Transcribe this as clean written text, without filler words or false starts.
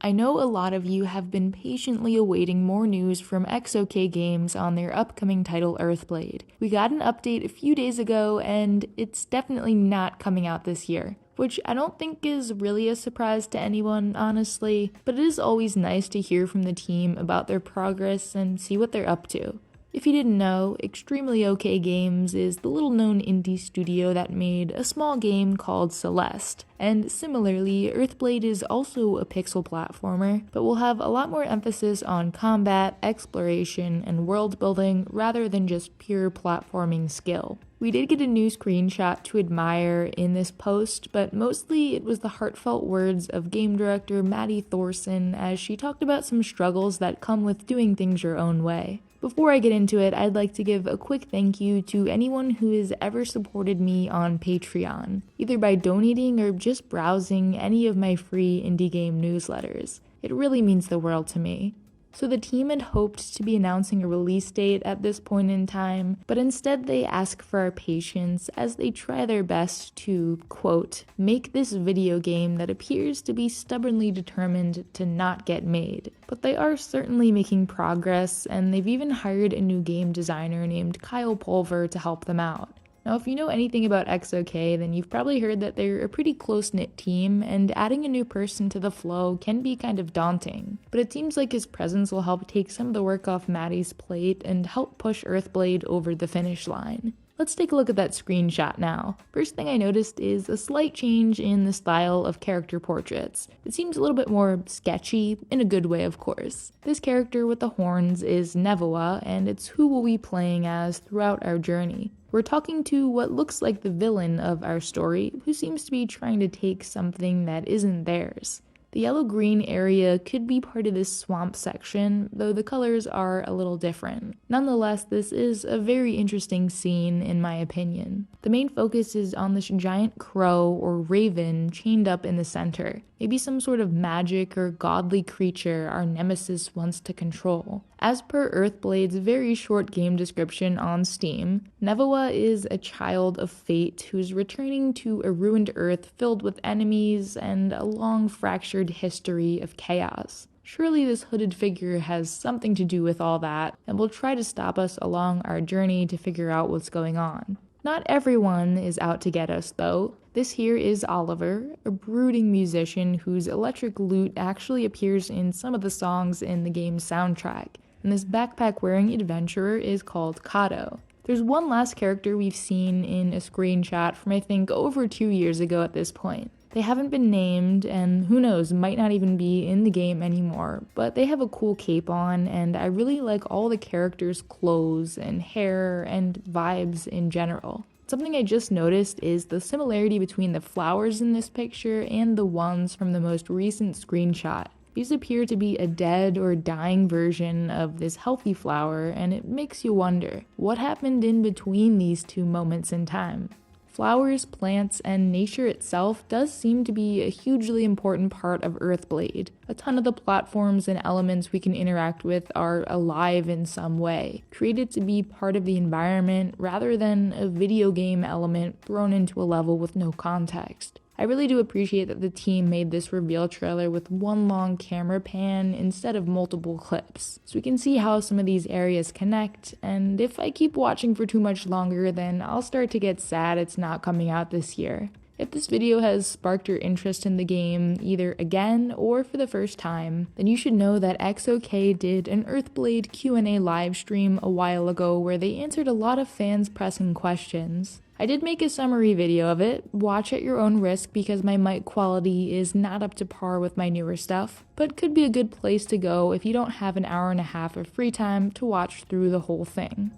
I know a lot of you have been patiently awaiting more news from XOK Games on their upcoming title Earthblade. We got an update a few days ago, and it's definitely not coming out this year, which I don't think is really a surprise to anyone, honestly, but it is always nice to hear from the team about their progress and see what they're up to. If you didn't know, Extremely OK Games is the little-known indie studio that made a small game called Celeste, and similarly, Earthblade is also a pixel platformer, but will have a lot more emphasis on combat, exploration, and world building rather than just pure platforming skill. We did get a new screenshot to admire in this post, but mostly it was the heartfelt words of game director Maddie Thorson as she talked about some struggles that come with doing things your own way. Before I get into it, I'd like to give a quick thank you to anyone who has ever supported me on Patreon, either by donating or just browsing any of my free indie game newsletters. It really means the world to me. So the team had hoped to be announcing a release date at this point in time, but instead they ask for our patience as they try their best to, quote, make this video game that appears to be stubbornly determined to not get made. But they are certainly making progress, and they've even hired a new game designer named Kyle Pulver to help them out. Now, if you know anything about XOK, then you've probably heard that they're a pretty close-knit team, and adding a new person to the flow can be kind of daunting. But it seems like his presence will help take some of the work off Maddie's plate and help push Earthblade over the finish line. Let's take a look at that screenshot now. First thing I noticed is a slight change in the style of character portraits. It seems a little bit more sketchy, in a good way of course. This character with the horns is Nevoa, and it's who we'll be playing as throughout our journey. We're talking to what looks like the villain of our story, who seems to be trying to take something that isn't theirs. The yellow-green area could be part of this swamp section, though the colors are a little different. Nonetheless, this is a very interesting scene in my opinion. The main focus is on this giant crow or raven chained up in the center. Maybe some sort of magic or godly creature our nemesis wants to control. As per Earthblade's very short game description on Steam, Nevoa is a child of fate who's returning to a ruined Earth filled with enemies and a long fractured history of chaos. Surely this hooded figure has something to do with all that, and will try to stop us along our journey to figure out what's going on. Not everyone is out to get us, though. This here is Oliver, a brooding musician whose electric lute actually appears in some of the songs in the game's soundtrack, and this backpack-wearing adventurer is called Kato. There's one last character we've seen in a screenshot from I think over 2 years ago at this point. They haven't been named, and who knows, might not even be in the game anymore, but they have a cool cape on, and I really like all the characters' clothes and hair and vibes in general. Something I just noticed is the similarity between the flowers in this picture and the ones from the most recent screenshot. These appear to be a dead or dying version of this healthy flower, and it makes you wonder, what happened in between these two moments in time? Flowers, plants, and nature itself does seem to be a hugely important part of Earthblade. A ton of the platforms and elements we can interact with are alive in some way, created to be part of the environment rather than a video game element thrown into a level with no context. I really do appreciate that the team made this reveal trailer with one long camera pan instead of multiple clips, so we can see how some of these areas connect, and if I keep watching for too much longer, then I'll start to get sad it's not coming out this year. If this video has sparked your interest in the game, either again or for the first time, then you should know that XOK did an Earthblade Q&A livestream a while ago where they answered a lot of fans' pressing questions. I did make a summary video of it, watch at your own risk because my mic quality is not up to par with my newer stuff, but could be a good place to go if you don't have an hour and a half of free time to watch through the whole thing.